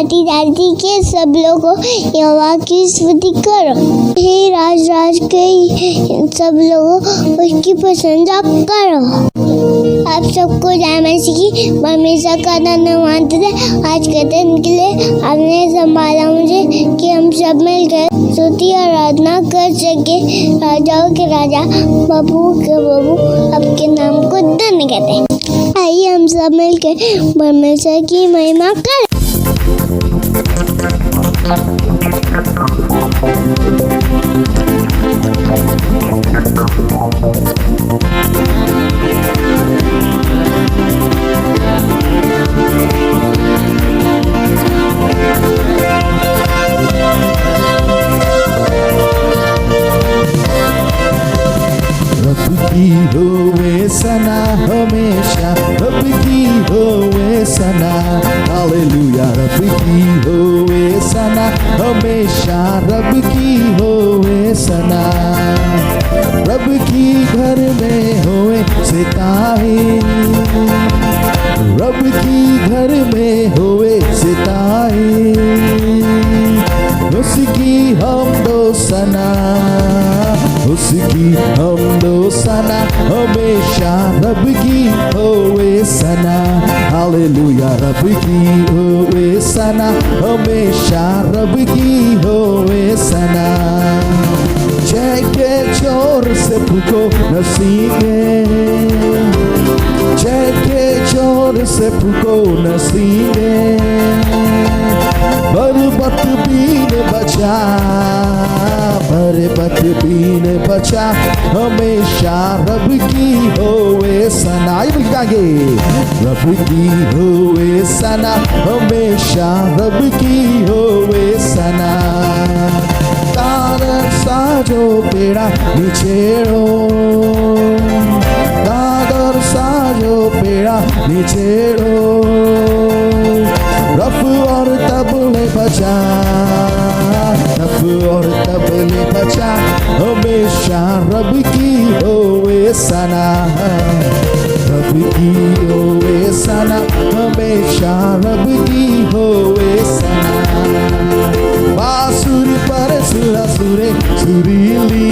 आती जाती के सब लोगों यहोवा की स्तुति करो। हे राज राज के सब लोगों उसकी प्रशंसा करो। आप सबको जय मसीह की परमेश्वर का धन्यवाद है। आज के दिन के लिए आपने संभाला मुझे कि हम सब मिलकर स्तुति और आराधना कर सके। राजाओं के राजा प्रभु के प्रभु आपके नाम को धन्य कहते हैं। आइए हम सब मिलकर परमेश्वर की महिमा करें। रब की होवे सना हमेशा, रब की होवे सना, हालेलुया। रब की होवे सना हमेशा, रब की होवे सना। रब की घर में होवे सितारे, रब की घर में होवे सितारे, उसकी हमदो सना, उसकी हमदो सना हमेशा, रब की होवे सना, हालेलुया। रब की होवे सना हमेशा, रब की होवे सना। जय के जोर से फूको नसीबे, जय के जोर से फूको नसीबे, बरबत बीन बचा, बरबत बीन बचा हमेशा, रब की होवे सना। ये लिखाएंगे, रब की होवे सना हमेशा, रब की होवे सना। तारक साजो पेड़ा निचेड़ो, दादर साजो पेड़ा निचेड़ो, रफ और तबले बजा, रफ और तबले बजा हमेशा, रब की होवे सना, रब की होवे सना हमेशा, रब की होवे सना। बांसुरी पर सुरा सुरे सुरीली,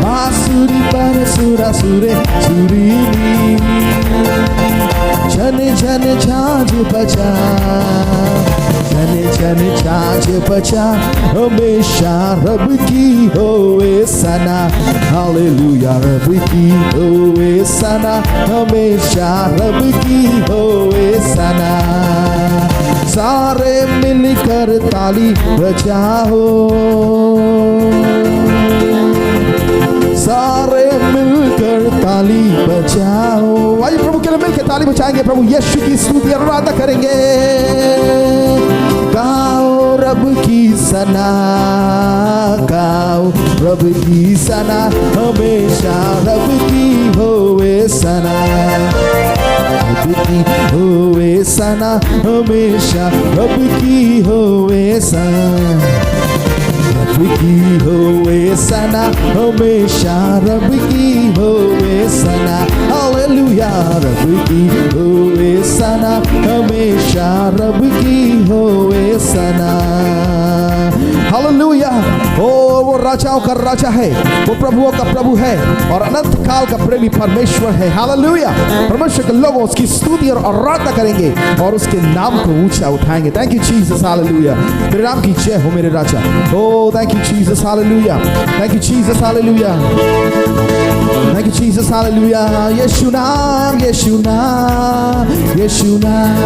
बांसुरी पर सुरा सुरे सुरीली, झन झन झांझ बजा, झन झन झांझ बजा हमेशा, रब की होवे सना, हालेलुया। रब की होवे सना हमेशा, रब की होवे सना। सारे मिलकर ताली बजाओ, सारे मिलकर ताली बजाओ। आइए प्रभु के लिए मिलकर ताली बजाएंगे, प्रभु यीशु की स्तुति और आराधना करेंगे। गाओ रब की सना, गाओ रब की सना हमेशा, रब की होवे सना, रब की होवे सना हमेशा, रब की होवे सना, रब की होवे सना हमेशा, रब की होवे सना, हालेलुया। रब की होवे सना हमेशा, रब की होवे सना, हालेलुया। वो राजाओं का राजा है, वो प्रभुओं का प्रभु है और अनंत काल का प्रेमी परमेश्वर है, हालेलुया। परमेश्वर के लोग उसकी स्तुति और आराधना करेंगे और उसके नाम को ऊंचा उठाएंगे। Thank you Jesus, hallelujah. तेरे नाम की जय हो मेरे राजा। ओ thank you Jesus, hallelujah. Thank you Jesus, hallelujah. Thank you Jesus, hallelujah. Yeshu नाम, यीशु नाम, यीशु नाम,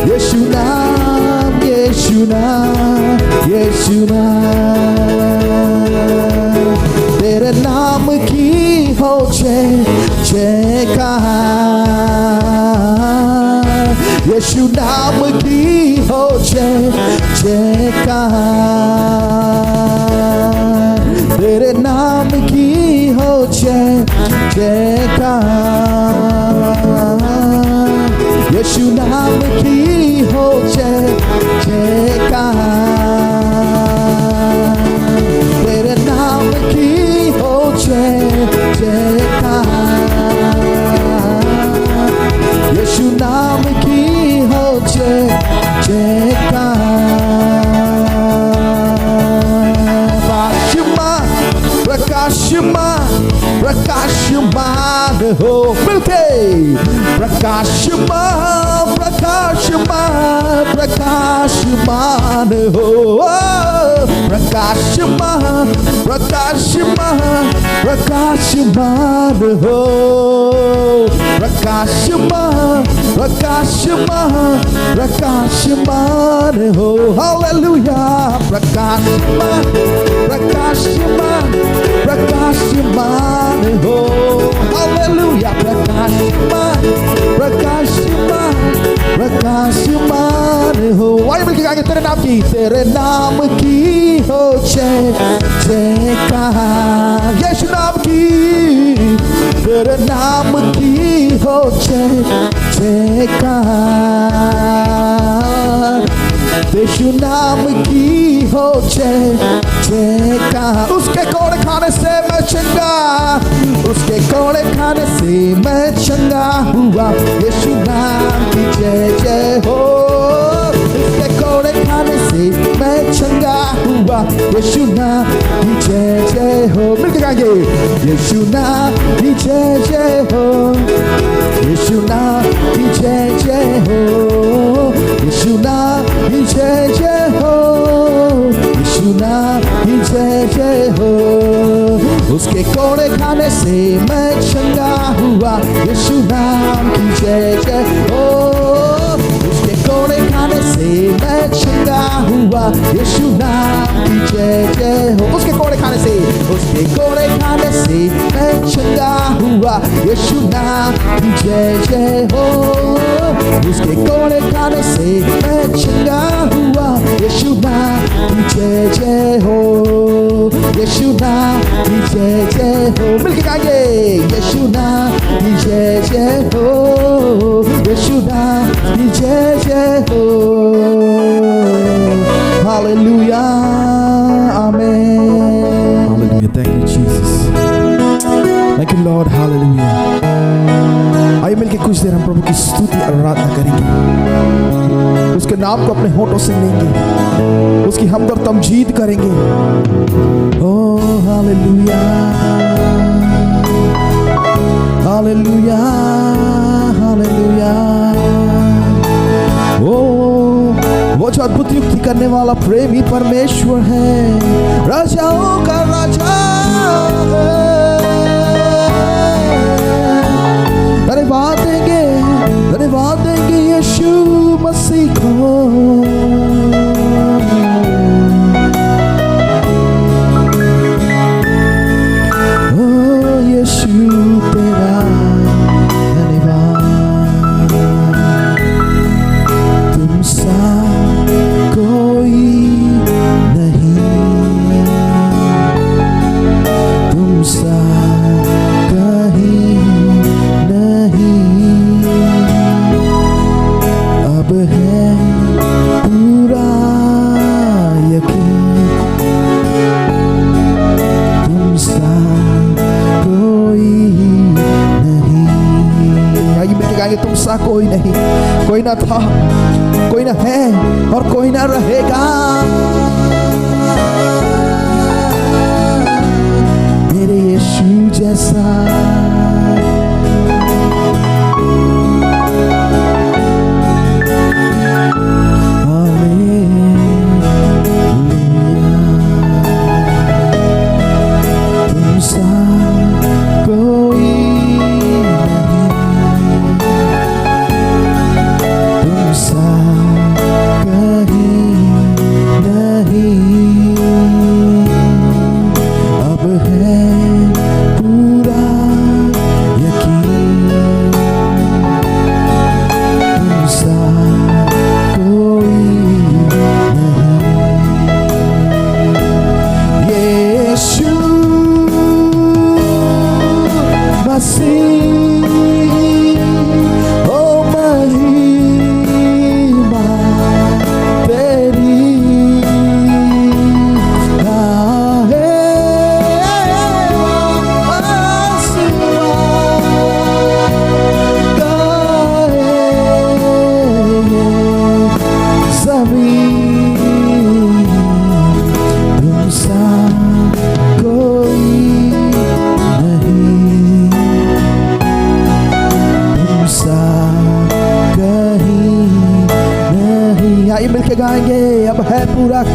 यीशु नाम, यीशु नाम, यीशु नाम। तेरे नाम की हो जय जयकार, यीशु नाम की हो जय जयकार, तेरे नाम की हो जय जयकार, यीशु नाम की हो जय जयकार, तेरे नाम की हो जय जयकार, यीशु नाम की प्रकाशमान प्रकाशमान हो मिलके प्रकाशमान प्रकाशमान प्रकाशमान हो प्रकाशमान प्रकाशमान प्रकाशमान हो प्रकाशमान प्रकाशमान प्रकाशमान हो हालेलुया प्रकाशमान प्रकाशमान प्रकाशमान हो हालेलुया प्रकाशमान प्रकाशमान प्रकाशमान हो आइए मिलके गाएंगे तेरे नाम की हो जयकार यीशु नाम की तेरे नाम की हो जयकार यीशु नाम की हो जयकार उसके कोड़े खाने से मैं चंगा उसके कोड़े खाने से मैं चंगा हुआ यीशु नाम की जय जय हो उसके कोड़े खाने से मैं चंगा हुआ यीशु नाम की जय जय हो मिलके गाएंगे यीशु नाम की जय जय हो यीशु नाम की जय जय हो यीशु नाम की जय जय हो यीशु नाम की जय जय हो उसके कोड़े खाने से मैं चंगा हुआ यीशु नाम की जय जय हो उसके कोड़े खाने से मैं चंगा हुआ यीशु नाम की जय जय हो उसके कोड़े खाने से मैं चंगा हुआ यीशु नाम की जय जय हो उसके कोड़े खाने से मैं चंगा हुआ यीशु नाम की जय जय हो यीशु नाम की जय जय हो मिलके गाएंगे यीशु नाम की जय जय हो यीशु नाम की जय जय हो hallelujah amen hallelujah thank you Jesus thank you Lord hallelujah आइए मिलके कुछ देर हम प्रभु की स्तुति और आराधना करेंगे उसके नाम को अपने होठों से लेंगे उसकी हमद और तमजीद करेंगे ओ हालेलुया हालेलुया हालेलुया ओ वो जो अद्भुत युक्ति करने वाला प्रेमी परमेश्वर है राजाओं का राजा धन्यवाद देंगे यीशु मसीह को ओ यीशु तेरा धन्यवाद तुम सा कोई नहीं तुम सा कहीं नहीं अब है पूरा यकीन तुम सा कोई नहीं आइए मिलके गाएंगे तुम सा कोई नहीं कोई ना था कोई ना है और कोई ना रहेगा मेरे यीशु जैसा अब है पूरा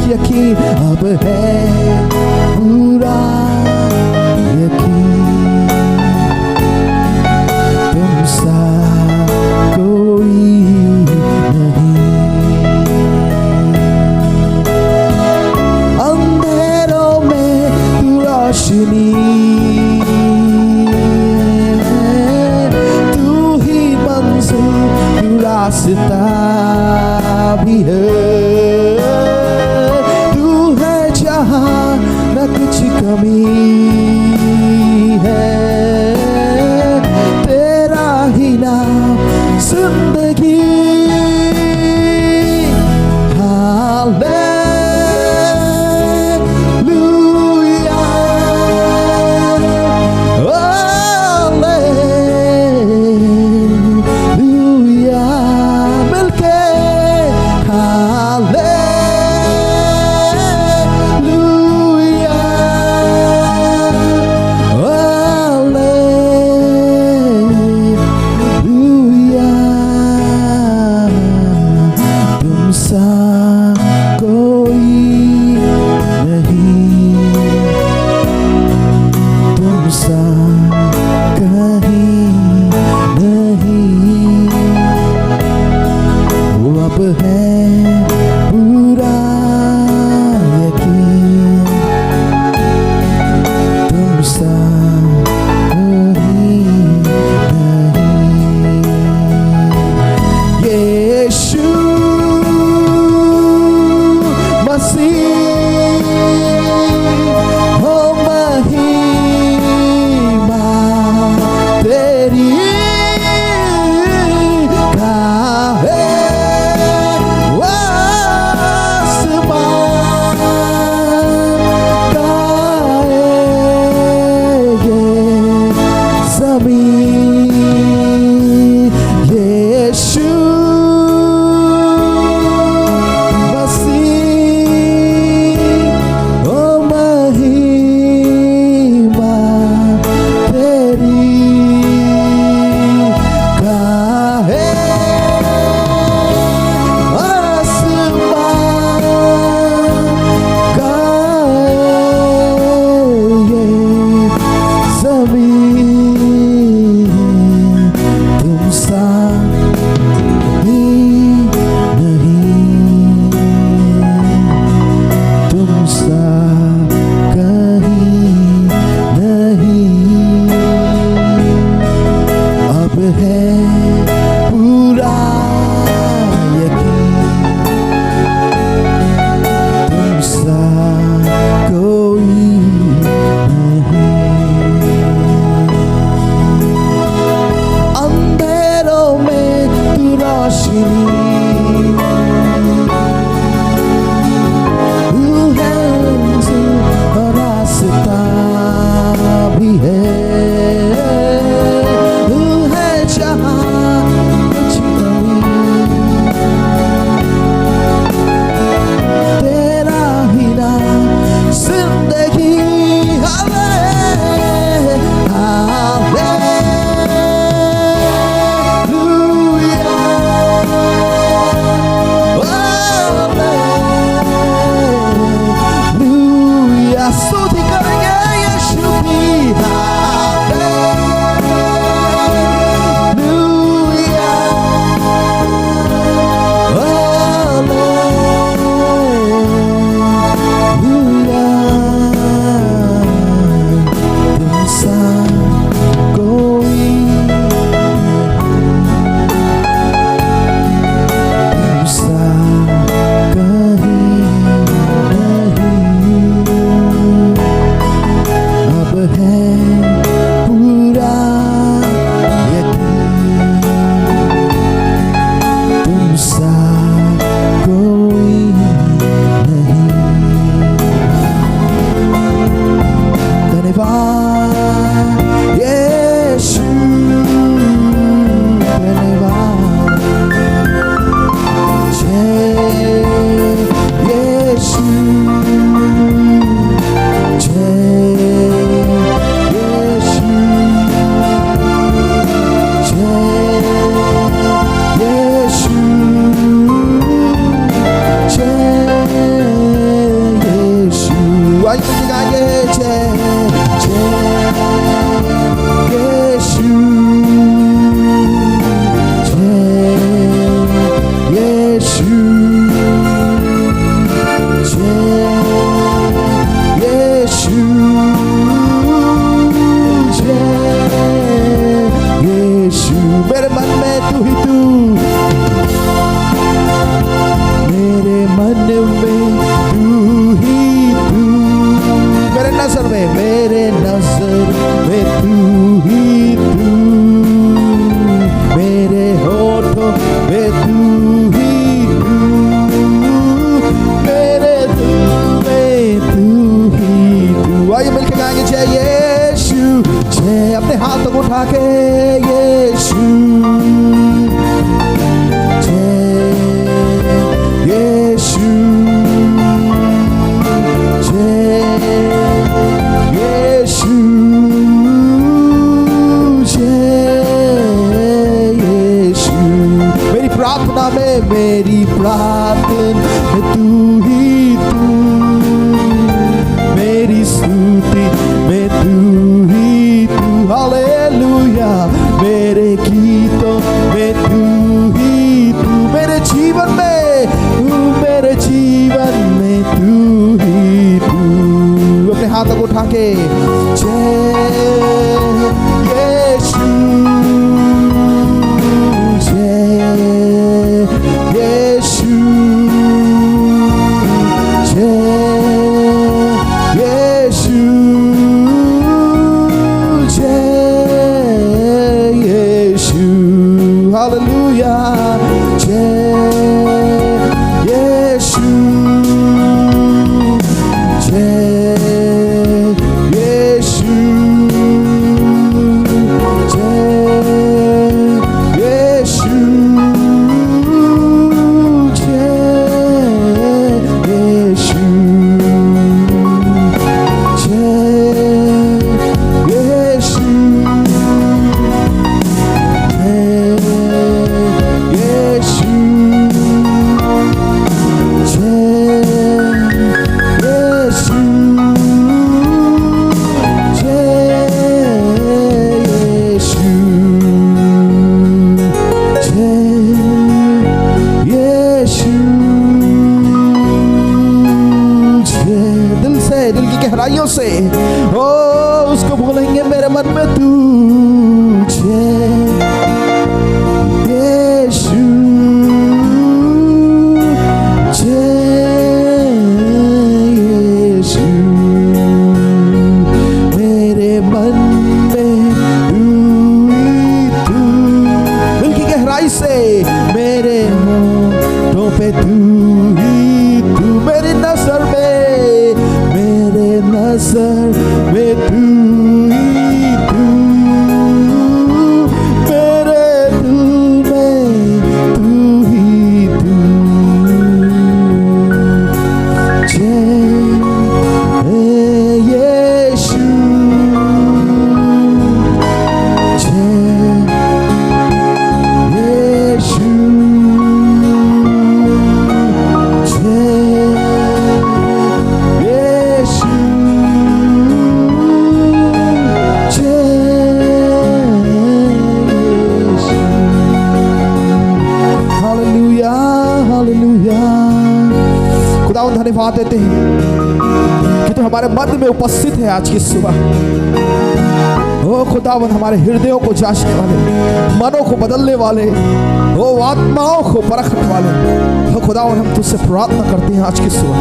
यकीन, अब है पूरा यकीन, तुम सा कोई नहीं। अंधेरों में तू रोशनी, तू ही मंजिल, तू रास्ता भी है, तू है जहाँ न कुछ कमी है, तेरा ही नाम जिंदगी। हालेलुया, हालेलुया, मिलके हालेलुया, हालेलुया, तुम सा कोई नहीं, तुम सा कहीं नहीं। वो अब है पूरा यकीन, तुम सा कहीं नहीं। यीशु मसीह हो महिमा तेरी गाहे आसमान गाहे में, मेरे नजर में तू ही तू, मेरे होठों में तू ही तू, मेरे दिल में तू ही तू। आइए मिलके गाएंगे जय यीशु, जय। अपने हाथों को उठा के यीशु, जय यीशु, जय यीशु, जय यीशु। मेरी प्रार्थना में, मेरी प्रार्थना में तू ही तू, मेरी स्तुति में तू ही तू। हालेलुया। मेरे गीतों में तू ही तू, मेरे जीवन में तू, मेरे जीवन में तू ही तू। अपने हाथों को उठा के जय यीशु, जय यीशु, जय यीशु, जय यीशु। हालेलुया। जय यीशु, जय यीशु, जय यीशु, जय यीशु, जय यीशु, दिल की गहराइयों से ओ उसको बोलेंगे मेरे मन में तू, जय यीशु, जय यीशु। मेरे मन में तू, दिल की गहराई से मेरे होठों पे तू ही तू, मेरी नजर में, मेरे नजर में तू ही तू, मेरे दिल में तू ही तू। जय यीशु, जय यीशु, खुदावंद धन्यवाद देते हैं कि तू हमारे मध्य में उपस्थित है आज की सुबह। ओ खुदावंद हमारे हृदयों को जांचने वाले, मनों को बदलने वाले, ओ आत्माओं को परखने वाले। ओ खुदावंद हम तुझसे प्रार्थना करते हैं आज की सुबह,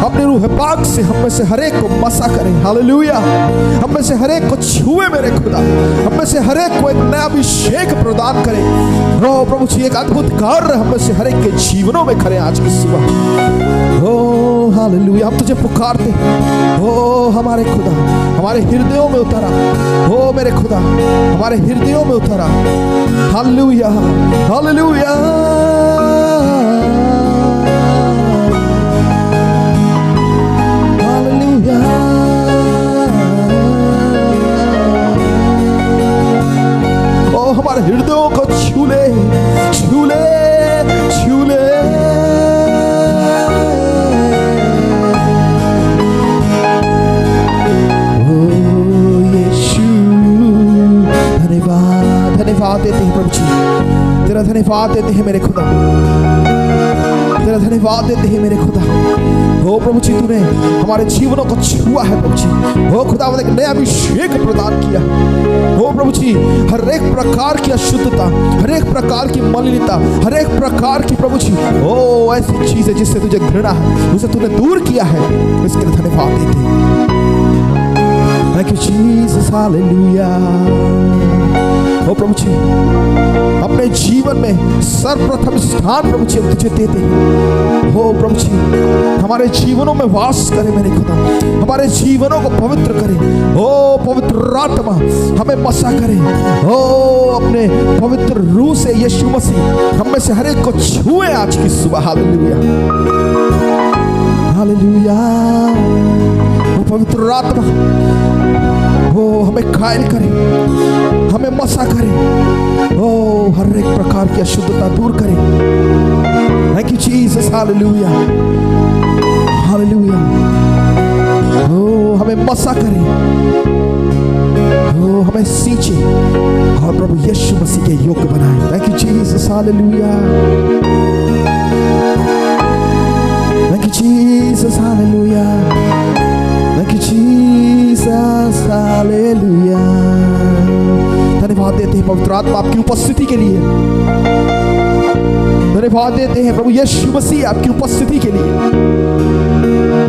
अपने रूह पाक से हम में से हर एक को मसा करें। हालेलुया। हम में से हर एक को छुए मेरे खुदा, हम में से हर एक को एक नया अभिषेक प्रदान करें। ओ प्रभु जी एक अद्भुत कार्य हम में से हर एक के जीवनों में करें आज की सुबह। ओ हालेलुया। हम तुझे पुकारते, ओ हमारे खुदा हमारे हृदयों में उतरा, ओ मेरे खुदा हमारे हृदयों में उतरा। Hallelujah, hallelujah. हालेलुया। ओ हमारे हृदयों को छूले, छूले, छूले। धन्यवाद देते हैं प्रभु जी, तेरा धन्यवाद देते हैं मेरे खुदा, तेरा धन्यवाद देते हैं मेरे खुदा। ओ प्रभु जी तूने हमारे जीवनों को छुआ है प्रभु जी। ओ खुदा एक नया अभिषेक प्रदान किया। ओ प्रभु जी हर एक प्रकार की अशुद्धता, हर एक प्रकार की मलिनता, हर एक प्रकार की प्रभु जी ओ ऐसी चीज है जिससे तुझे घृणा है, उसे तूने दूर किया है, इसके लिए धन्यवाद देते हैं। Jesus hallelujah. ओ प्रभु जी, अपने जीवन में सर्वप्रथम स्थान प्रभु जी हम तुझे देते हैं। हो प्रभु जी, हमारे जीवनों में वास करे मेरे खुदा, हमारे जीवनों को पवित्र करे। ओ पवित्र आत्मा हमें मसा करे। ओ अपने पवित्र रूह से यीशु मसीह हम में से हर एक को छुए आज की सुबह। Hallelujah hallelujah. ओ पवित्र आत्मा वो हमें घायल करे, हमें मसा करे। ओ हर एक प्रकार की अशुद्धता दूर करे। Thank you Jesus hallelujah hallelujah. ओ हमें मसा करे, ओ हमें सींचे और प्रभु यीशु मसीह के योग्य बनाए। Thank you Jesus hallelujah thank you Jesus hallelujah thank you Jesus hallelujah. धन्यवाद देते हैं पवित्र आत्मा आपकी उपस्थिति के लिए। धन्यवाद देते हैं प्रभु यीशु मसीह आपकी उपस्थिति के लिए।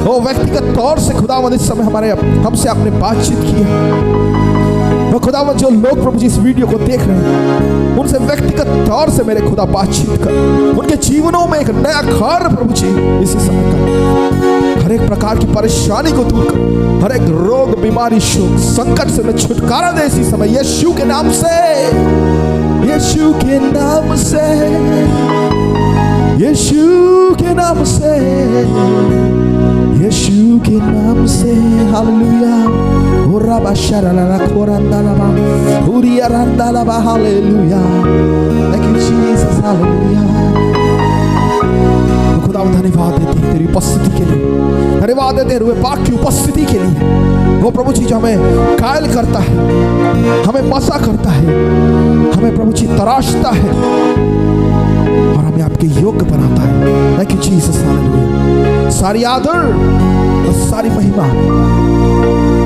वो व्यक्तिगत तौर से खुदावंद इस समय हमसे आपने बातचीत की है। वो खुदावंद जो लोग प्रभु जी इस वीडियो को देख रहे हैं उनसे व्यक्तिगत तौर से मेरे खुदा बातचीत कर, उनके जीवनों में एक नया कार्य प्रभु जी इसी समय कर। हर एक प्रकार की परेशानी को दूर कर, हर एक रोग बीमारी शोक संकट से मैं छुटकारा दे इसी समय यीशु के नाम से, यीशु के नाम से, यीशु के नाम से, यीशु के नाम से। हालेलुया। ओराबा शराला कोरंदालाबा उरिया रंदालाबा। Hallelujah. Thank you Jesus hallelujah. खुदा धन्यवाद देते हैं तेरी उपस्थिति के लिए। धन्यवाद देते हैं रुए पाक की उपस्थिति के लिए। वो प्रभु जी जो हमें कायल करता है, हमें मसा करता है, हमें प्रभु जी तराशता है और हमें आपके योग्य बनाता है। Thank you Jesus hallelujah. सारी आदर और सारी महिमा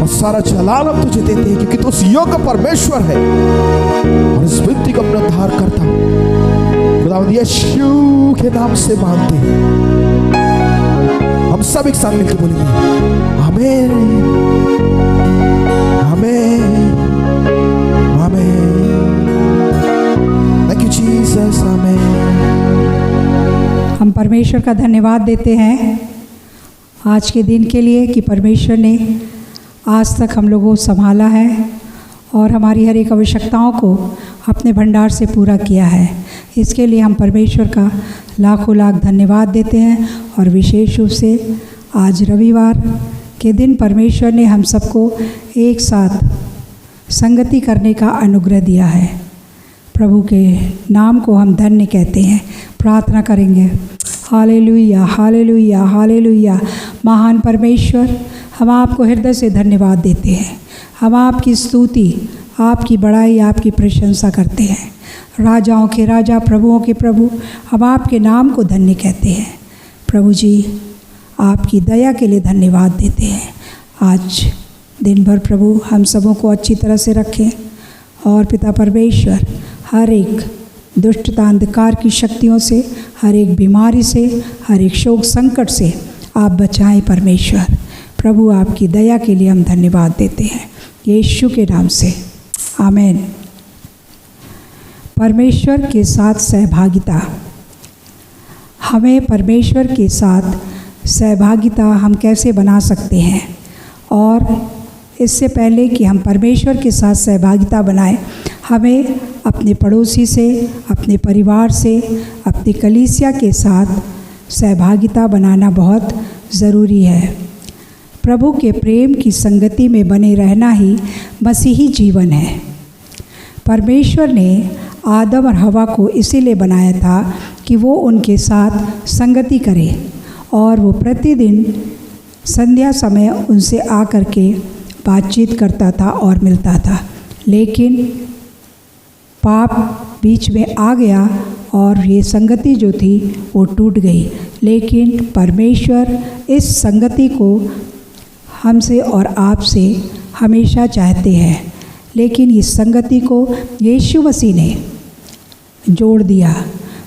और सारा जलाल हम तुझे देते हैं क्योंकि तू उस योग्य परमेश्वर है। और इस विनती को अपना उद्धार करता हूं खुदावंद यीशु के नाम से मांगते हैं। हम सब एक साथ मिलकर बोलेंगे आमीन आमीन आमीन। थैंक यू जीसस आमीन। हम परमेश्वर का धन्यवाद देते हैं आज के दिन के लिए कि परमेश्वर ने आज तक हम लोगों को संभाला है और हमारी हर एक आवश्यकताओं को अपने भंडार से पूरा किया है। इसके लिए हम परमेश्वर का लाखों लाख धन्यवाद देते हैं। और विशेष रूप से आज रविवार के दिन परमेश्वर ने हम सबको एक साथ संगति करने का अनुग्रह दिया है। प्रभु के नाम को हम धन्य कहते हैं। प्रार्थना करेंगे। Hallelujah hallelujah hallelujah. महान परमेश्वर, हम आपको हृदय से धन्यवाद देते हैं। हम आपकी स्तुति, आपकी बड़ाई, आपकी प्रशंसा करते हैं। राजाओं के राजा, प्रभुओं के प्रभु, हम आपके नाम को धन्य कहते हैं। प्रभु जी, आपकी दया के लिए धन्यवाद देते हैं। आज दिन भर प्रभु हम सबों को अच्छी तरह से रखें और पिता परमेश्वर हर एक दुष्टता अंधकार की शक्तियों से, हर एक बीमारी से, हर एक शोक संकट से आप बचाएं परमेश्वर। प्रभु आपकी दया के लिए हम धन्यवाद देते हैं यीशु के नाम से आमीन। परमेश्वर के साथ सहभागिता। हमें परमेश्वर के साथ सहभागिता हम कैसे बना सकते हैं? और इससे पहले कि हम परमेश्वर के साथ सहभागिता बनाएं, हमें अपने पड़ोसी से, अपने परिवार से, अपनी कलीसिया के साथ सहभागिता बनाना बहुत ज़रूरी है। प्रभु के प्रेम की संगति में बने रहना ही मसीही जीवन है। परमेश्वर ने आदम और हवा को इसीलिए बनाया था कि वो उनके साथ संगति करे और वो प्रतिदिन संध्या समय उनसे आकर के बातचीत करता था और मिलता था। लेकिन पाप बीच में आ गया और ये संगति जो थी वो टूट गई। लेकिन परमेश्वर इस संगति को हमसे और आपसे हमेशा चाहते हैं। लेकिन इस संगति को यीशु मसीह ने जोड़ दिया।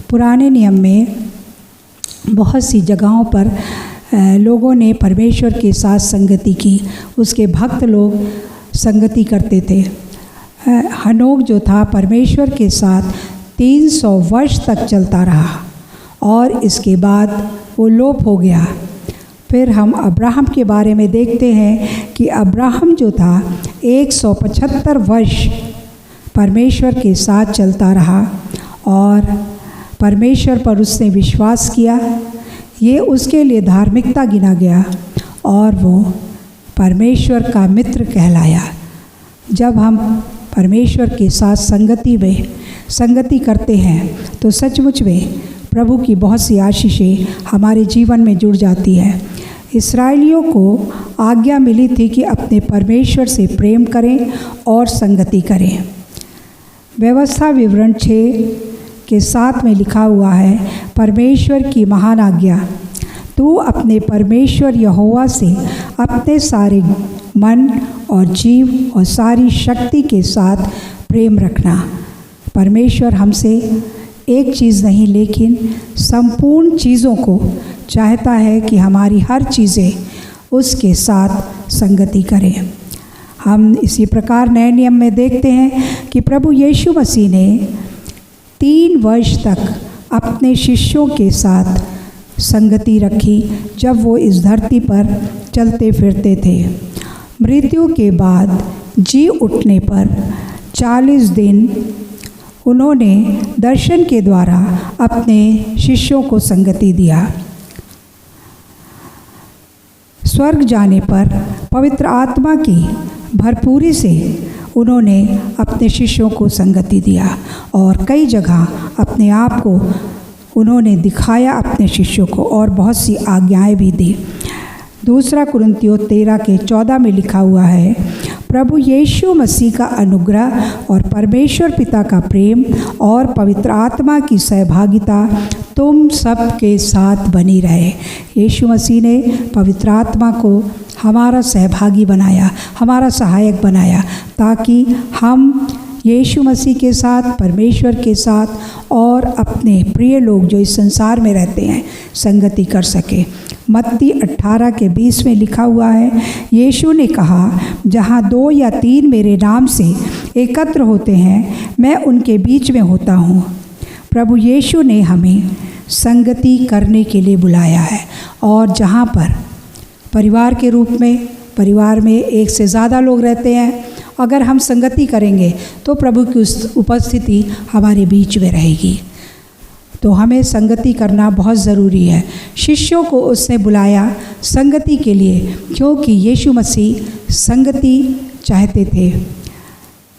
पुराने नियम में बहुत सी जगहों पर लोगों ने परमेश्वर के साथ संगति की। उसके भक्त लोग संगति करते थे। हनोक जो था परमेश्वर के साथ 300 वर्ष तक चलता रहा और इसके बाद वो लोप हो गया। फिर हम अब्राहम के बारे में देखते हैं कि अब्राहम जो था 175 वर्ष परमेश्वर के साथ चलता रहा और परमेश्वर पर उसने विश्वास किया। ये उसके लिए धार्मिकता गिना गया और वो परमेश्वर का मित्र कहलाया। जब हम परमेश्वर के साथ संगति करते हैं तो सचमुच में प्रभु की बहुत सी आशीषें हमारे जीवन में जुड़ जाती है। इस्राएलियों को आज्ञा मिली थी कि अपने परमेश्वर से प्रेम करें और संगति करें। व्यवस्था विवरण 6 के 7 में लिखा हुआ है, परमेश्वर की महान आज्ञा, तू अपने परमेश्वर यहोवा से अपने सारे मन और जीव और सारी शक्ति के साथ प्रेम रखना। परमेश्वर हमसे एक चीज़ नहीं लेकिन संपूर्ण चीज़ों को चाहता है कि हमारी हर चीज़ें उसके साथ संगति करें। हम इसी प्रकार नए नियम में देखते हैं कि प्रभु यीशु मसीह ने 3 वर्ष तक अपने शिष्यों के साथ संगति रखी जब वो इस धरती पर चलते फिरते थे। मृत्यु के बाद जी उठने पर 40 दिन उन्होंने दर्शन के द्वारा अपने शिष्यों को संगति दिया। स्वर्ग जाने पर पवित्र आत्मा की भरपूरी से उन्होंने अपने शिष्यों को संगति दिया और कई जगह अपने आप को उन्होंने दिखाया अपने शिष्यों को और बहुत सी आज्ञाएं भी दी। 2 कुरिन्थियों 13 के 14 में लिखा हुआ है, प्रभु यीशु मसीह का अनुग्रह और परमेश्वर पिता का प्रेम और पवित्र आत्मा की सहभागिता तुम सब के साथ बनी रहे। यीशु मसीह ने पवित्र आत्मा को हमारा सहभागी बनाया, हमारा सहायक बनाया, ताकि हम यीशु मसीह के साथ, परमेश्वर के साथ और अपने प्रिय लोग जो इस संसार में रहते हैं संगति कर सके। मत्ती 18 के 20 में लिखा हुआ है, यीशु ने कहा, जहाँ 2 या 3 मेरे नाम से एकत्र होते हैं मैं उनके बीच में होता हूँ। प्रभु यीशु ने हमें संगति करने के लिए बुलाया है और जहाँ पर परिवार के रूप में, परिवार में एक से ज़्यादा लोग रहते हैं, अगर हम संगति करेंगे तो प्रभु की उस उपस्थिति हमारे बीच में रहेगी। तो हमें संगति करना बहुत ज़रूरी है। शिष्यों को उसने बुलाया संगति के लिए क्योंकि यीशु मसीह संगति चाहते थे।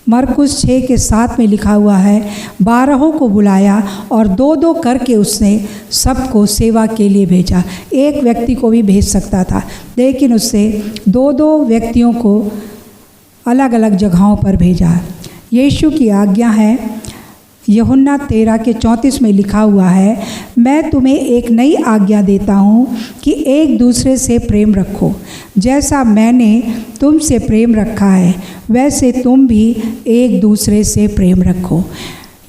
मरकुस 6 के 7 में लिखा हुआ है, 12 को बुलाया और 2-2 करके उसने सबको सेवा के लिए भेजा। एक व्यक्ति को भी भेज सकता था, लेकिन उसने 2-2 व्यक्तियों को अलग अलग जगहों पर भेजा। यीशु की आज्ञा है, यूहन्ना 13 के 34 में लिखा हुआ है, मैं तुम्हें एक नई आज्ञा देता हूँ कि एक दूसरे से प्रेम रखो। जैसा मैंने तुमसे प्रेम रखा है वैसे तुम भी एक दूसरे से प्रेम रखो।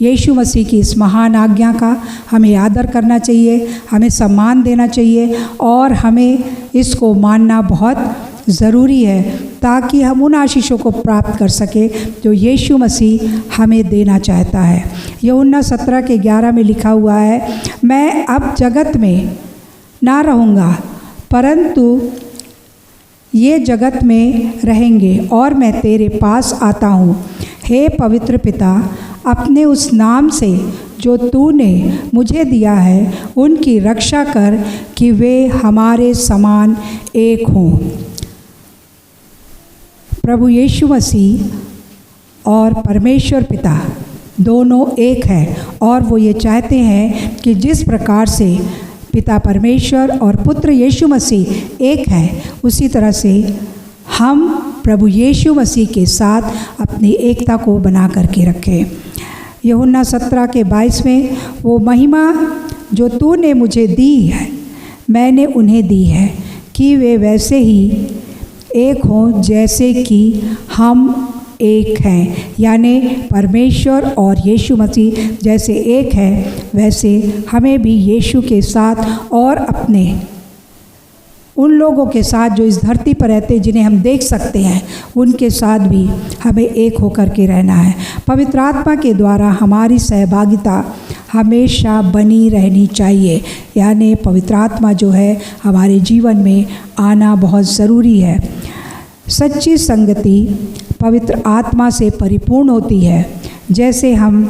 यीशु मसीह की इस महान आज्ञा का हमें आदर करना चाहिए, हमें सम्मान देना चाहिए और हमें इसको मानना बहुत ज़रूरी है ताकि हम उन आशीषों को प्राप्त कर सके जो यीशु मसीह हमें देना चाहता है। यूहन्ना 17 के 11 में लिखा हुआ है, मैं अब जगत में ना रहूँगा परंतु ये जगत में रहेंगे और मैं तेरे पास आता हूँ। हे पवित्र पिता, अपने उस नाम से जो तूने मुझे दिया है उनकी रक्षा कर कि वे हमारे समान एक हों। प्रभु यीशु मसीह और परमेश्वर पिता दोनों एक है और वो ये चाहते हैं कि जिस प्रकार से पिता परमेश्वर और पुत्र यीशु मसीह एक है, उसी तरह से हम प्रभु यीशु मसीह के साथ अपनी एकता को बना करके रखें। यूहन्ना 17 के 22 में, वो महिमा जो तूने मुझे दी है मैंने उन्हें दी है कि वे वैसे ही एक हों जैसे कि हम एक हैं। यानी परमेश्वर और यीशु मसीह जैसे एक है वैसे हमें भी यीशु के साथ और अपने उन लोगों के साथ जो इस धरती पर रहते हैं, जिन्हें हम देख सकते हैं, उनके साथ भी हमें एक होकर के रहना है। पवित्र आत्मा के द्वारा हमारी सहभागिता हमेशा बनी रहनी चाहिए, यानी पवित्र आत्मा जो है हमारे जीवन में आना बहुत ज़रूरी है। सच्ची संगति पवित्र आत्मा से परिपूर्ण होती है। जैसे हम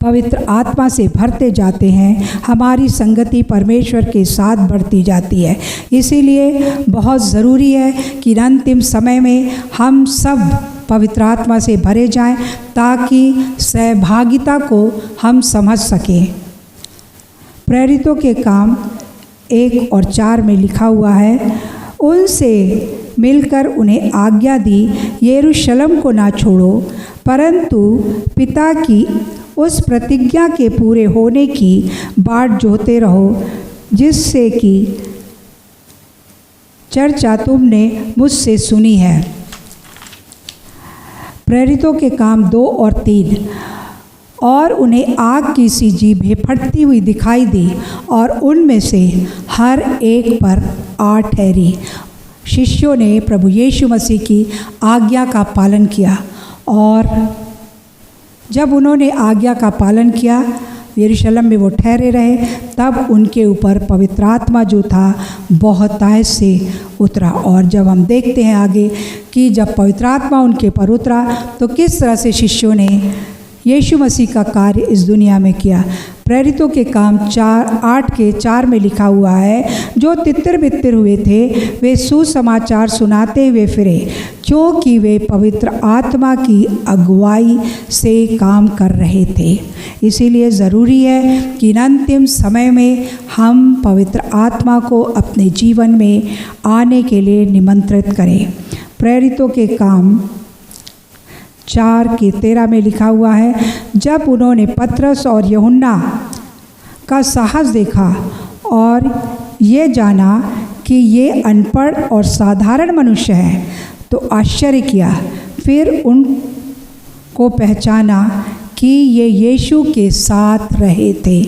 पवित्र आत्मा से भरते जाते हैं, हमारी संगति परमेश्वर के साथ बढ़ती जाती है। इसीलिए बहुत ज़रूरी है कि अंतिम समय में हम सब पवित्र आत्मा से भरे जाएं, ताकि सहभागिता को हम समझ सकें। प्रेरितों के काम 1 और 4 में लिखा हुआ है, उनसे मिलकर उन्हें आज्ञा दी, यरूशलेम को ना छोड़ो, परंतु पिता की उस प्रतिज्ञा के पूरे होने की बाट जोहते रहो, जिससे कि चर्चा तुमने मुझसे सुनी है। प्रेरितों के काम 2 और 3। और उन्हें आग की सी जीभें फटती हुई दिखाई दी, और उनमें से हर एक पर आ ठहरी। शिष्यों ने प्रभु यीशु मसीह की आज्ञा का पालन किया, और जब उन्होंने आज्ञा का पालन किया, यरूशलेम में वो ठहरे रहे, तब उनके ऊपर पवित्र आत्मा जो था बहुतायत से उतरा। और जब हम देखते हैं आगे कि जब पवित्र आत्मा उनके पर उतरा, तो किस तरह से शिष्यों ने यीशु मसीह का कार्य इस दुनिया में किया। प्रेरितों के काम 8 के 4 में लिखा हुआ है, जो तितर बितर हुए थे वे सुसमाचार सुनाते हुए फिरे, क्योंकि वे पवित्र आत्मा की अगुवाई से काम कर रहे थे। इसीलिए ज़रूरी है कि अंतिम समय में हम पवित्र आत्मा को अपने जीवन में आने के लिए निमंत्रित करें। प्रेरितों के काम 4 के 13 में लिखा हुआ है, जब उन्होंने पतरस और यूहन्ना का साहस देखा और ये जाना कि ये अनपढ़ और साधारण मनुष्य हैं, तो आश्चर्य किया। फिर उनको पहचाना कि ये यीशु के साथ रहे थे।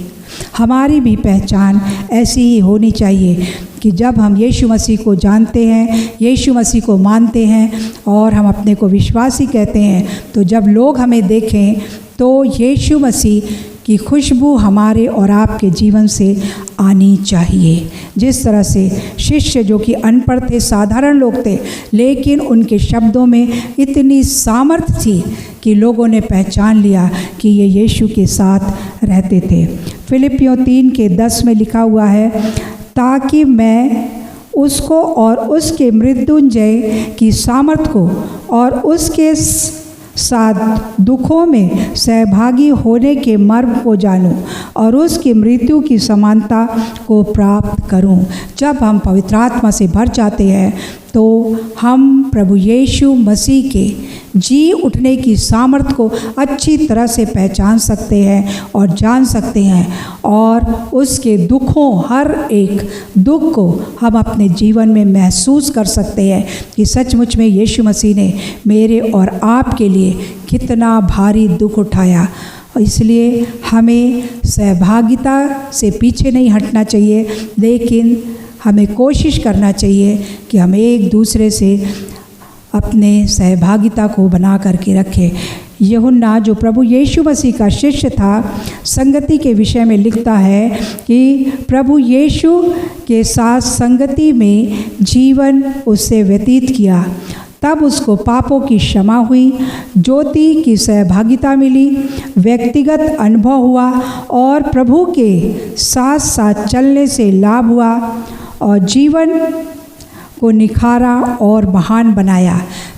हमारी भी पहचान ऐसी ही होनी चाहिए कि जब हम यीशु मसीह को जानते हैं, यीशु मसीह को मानते हैं और हम अपने को विश्वासी कहते हैं, तो जब लोग हमें देखें तो यीशु मसीह की खुशबू हमारे और आपके जीवन से आनी चाहिए। जिस तरह से शिष्य जो कि अनपढ़ थे, साधारण लोग थे, लेकिन उनके शब्दों में इतनी सामर्थ्य थी कि लोगों ने पहचान लिया कि ये यीशु के साथ रहते थे। फिलिपियों 3 के 10 में लिखा हुआ है, ताकि मैं उसको और उसके मृत्युंजय की सामर्थ को और उसके साथ दुखों में सहभागी होने के मर्म को जानूं और उसकी मृत्यु की समानता को प्राप्त करूं। जब हम पवित्र आत्मा से भर जाते हैं, तो हम प्रभु यीशु मसीह के जी उठने की सामर्थ को अच्छी तरह से पहचान सकते हैं और जान सकते हैं, और उसके दुखों, हर एक दुख को हम अपने जीवन में महसूस कर सकते हैं कि सचमुच में यीशु मसीह ने मेरे और आपके लिए कितना भारी दुख उठाया। इसलिए हमें सहभागिता से पीछे नहीं हटना चाहिए, लेकिन हमें कोशिश करना चाहिए कि हम एक दूसरे से अपने सहभागिता को बना करके रखें। यूहन्ना जो प्रभु यीशु मसीह का शिष्य था, संगति के विषय में लिखता है कि प्रभु यीशु के साथ संगति में जीवन उससे व्यतीत किया, तब उसको पापों की क्षमा हुई, ज्योति की सहभागिता मिली, व्यक्तिगत अनुभव हुआ और प्रभु के साथ साथ चलने से लाभ हुआ और जीवन को निखारा और महान बनाया।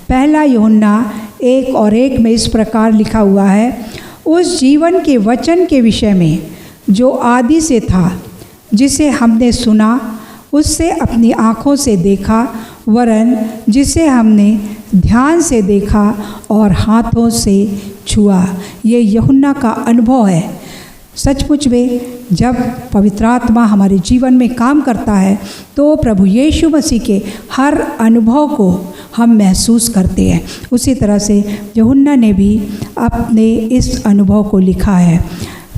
पहला यूहन्ना 1 और 1 में इस प्रकार लिखा हुआ है, उस जीवन के वचन के विषय में जो आदि से था, जिसे हमने सुना, उससे अपनी आँखों से देखा, वरन जिसे हमने ध्यान से देखा और हाथों से छुआ। ये यूहन्ना का अनुभव है। सचमुच में जब पवित्र आत्मा हमारे जीवन में काम करता है, तो प्रभु यीशु मसीह के हर अनुभव को हम महसूस करते हैं। उसी तरह से यूहन्ना ने भी अपने इस अनुभव को लिखा है।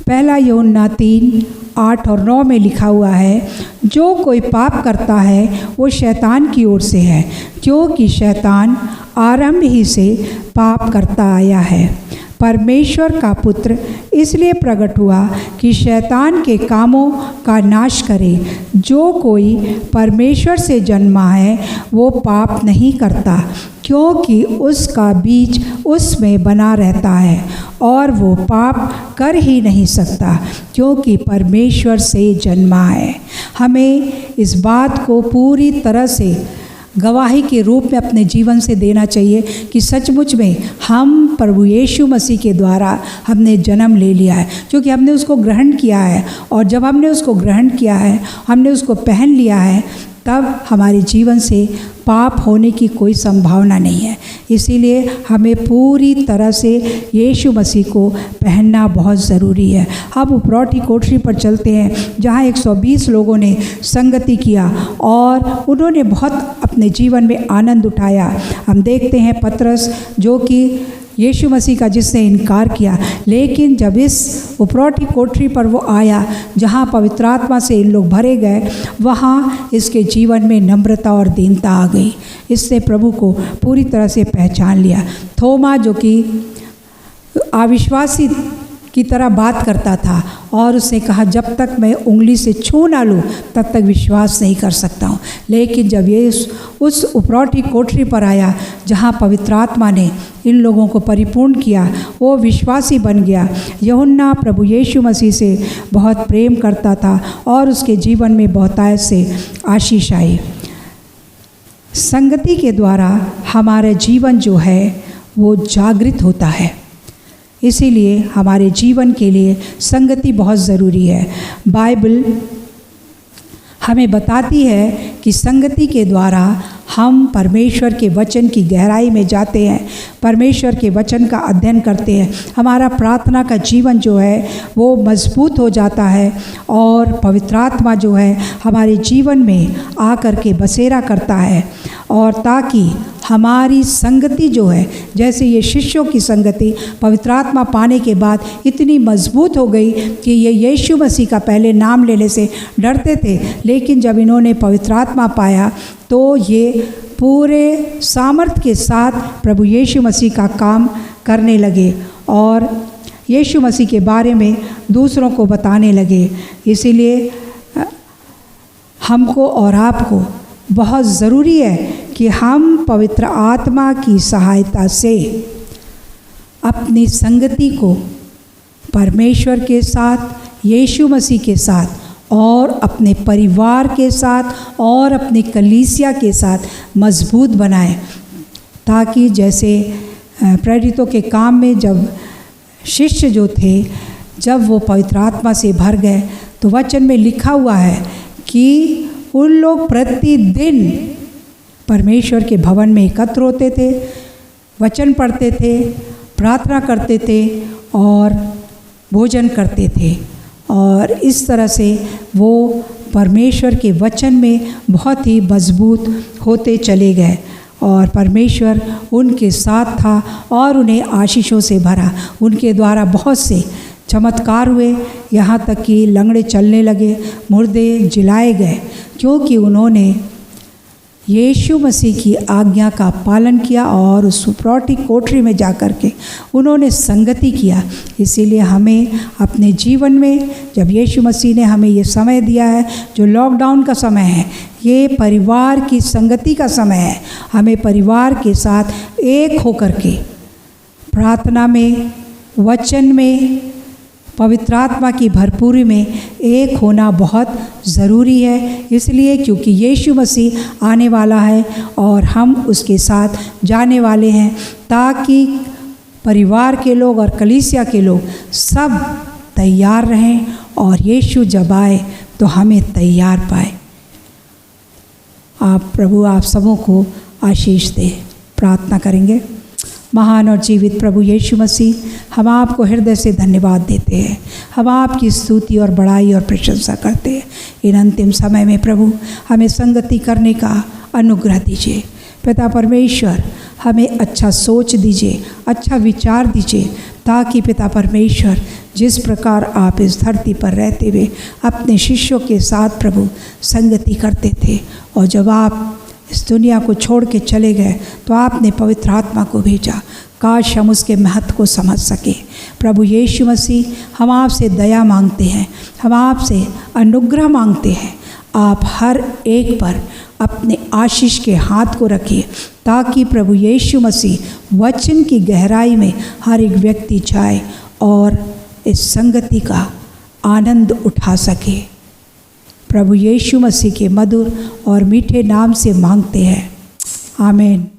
पहला यूहन्ना 3 8 और 9 में लिखा हुआ है, जो कोई पाप करता है वो शैतान की ओर से है, क्योंकि शैतान आरंभ ही से पाप करता आया है। परमेश्वर का पुत्र इसलिए प्रकट हुआ कि शैतान के कामों का नाश करे। जो कोई परमेश्वर से जन्मा है वो पाप नहीं करता, क्योंकि उसका बीज उसमें बना रहता है और वो पाप कर ही नहीं सकता, क्योंकि परमेश्वर से जन्मा है। हमें इस बात को पूरी तरह से गवाही के रूप में अपने जीवन से देना चाहिए कि सचमुच में हम प्रभु यीशु मसीह के द्वारा हमने जन्म ले लिया है, क्योंकि हमने उसको ग्रहण किया है। और जब हमने उसको ग्रहण किया है, हमने उसको पहन लिया है, तब हमारे जीवन से पाप होने की कोई संभावना नहीं है। इसीलिए हमें पूरी तरह से यीशु मसीह को पहनना बहुत ज़रूरी है। हम उपरौठी कोठरी पर चलते हैं, जहाँ 120 लोगों ने संगति किया और उन्होंने बहुत अपने जीवन में आनंद उठाया। हम देखते हैं पतरस, जो कि यीशु मसीह का जिसने इनकार किया, लेकिन जब इस उपरौठी कोठरी पर वो आया जहाँ पवित्र आत्मा से इन लोग भरे गए, वहाँ इसके जीवन में नम्रता और दीनता आ गई। इसने प्रभु को पूरी तरह से पहचान लिया। थोमा, जो कि अविश्वासी की तरह बात करता था, और उसने कहा जब तक मैं उंगली से छू ना लूँ तब तक विश्वास नहीं कर सकता हूँ। लेकिन जब ये उस उपरौठी कोठरी पर आया जहाँ पवित्र आत्मा ने इन लोगों को परिपूर्ण किया, वो विश्वासी बन गया। यूहन्ना प्रभु यीशु मसीह से बहुत प्रेम करता था और उसके जीवन में बहुतायत से आशीष आई। संगति के द्वारा हमारा जीवन जो है वो जागृत होता है, इसीलिए हमारे जीवन के लिए संगति बहुत ज़रूरी है। बाइबल हमें बताती है कि संगति के द्वारा हम परमेश्वर के वचन की गहराई में जाते हैं, परमेश्वर के वचन का अध्ययन करते हैं। हमारा प्रार्थना का जीवन जो है वो मजबूत हो जाता है और पवित्र आत्मा जो है हमारे जीवन में आकर के बसेरा करता है। और ताकि हमारी संगति जो है, जैसे ये शिष्यों की संगति पवित्र आत्मा पाने के बाद इतनी मजबूत हो गई कि ये यीशु मसीह का पहले नाम लेने से डरते थे, लेकिन जब इन्होंने पवित्र आत्मा पाया तो ये पूरे सामर्थ्य के साथ प्रभु यीशु मसीह का काम करने लगे और यीशु मसीह के बारे में दूसरों को बताने लगे। इसीलिए हमको और आपको बहुत ज़रूरी है कि हम पवित्र आत्मा की सहायता से अपनी संगति को परमेश्वर के साथ, यीशु मसीह के साथ और अपने परिवार के साथ और अपनी कलीसिया के साथ मजबूत बनाएं, ताकि जैसे प्रेरितों के काम में जब शिष्य जो थे, जब वो पवित्र आत्मा से भर गए, तो वचन में लिखा हुआ है कि उन लोग प्रतिदिन परमेश्वर के भवन में एकत्र होते थे, वचन पढ़ते थे, प्रार्थना करते थे और भोजन करते थे। और इस तरह से वो परमेश्वर के वचन में बहुत ही मजबूत होते चले गए और परमेश्वर उनके साथ था और उन्हें आशीषों से भरा। उनके द्वारा बहुत से चमत्कार हुए, यहाँ तक कि लंगड़े चलने लगे, मुर्दे जिलाए गए, क्योंकि उन्होंने यीशु मसीह की आज्ञा का पालन किया और उस उपरौठी कोठरी में जाकर के उन्होंने संगति किया। इसीलिए हमें अपने जीवन में, जब यीशु मसीह ने हमें ये समय दिया है जो लॉकडाउन का समय है, ये परिवार की संगति का समय है, हमें परिवार के साथ एक होकर के प्रार्थना में, वचन में, पवित्र आत्मा की भरपूरी में एक होना बहुत ज़रूरी है। इसलिए क्योंकि यीशु मसीह आने वाला है और हम उसके साथ जाने वाले हैं, ताकि परिवार के लोग और कलीसिया के लोग सब तैयार रहें और यीशु जब आए तो हमें तैयार पाए। आप प्रभु आप सबों को आशीष दे। प्रार्थना करेंगे। महान और जीवित प्रभु यीशु मसीह, हम आपको हृदय से धन्यवाद देते हैं, हम आपकी स्तुति और बड़ाई और प्रशंसा करते हैं। इन अंतिम समय में प्रभु हमें संगति करने का अनुग्रह दीजिए। पिता परमेश्वर, हमें अच्छा सोच दीजिए, अच्छा विचार दीजिए, ताकि पिता परमेश्वर जिस प्रकार आप इस धरती पर रहते हुए अपने शिष्यों के साथ प्रभु संगति करते थे, और जब आप इस दुनिया को छोड़ के चले गए तो आपने पवित्र आत्मा को भेजा। काश हम उसके महत्व को समझ सके। प्रभु यीशु मसीह, हम आपसे दया मांगते हैं, हम आपसे अनुग्रह मांगते हैं। आप हर एक पर अपने आशीष के हाथ को रखिए, ताकि प्रभु यीशु मसीह वचन की गहराई में हर एक व्यक्ति जाए और इस संगति का आनंद उठा सके। प्रभु यीशु मसीह के मधुर और मीठे नाम से मांगते हैं, आमीन।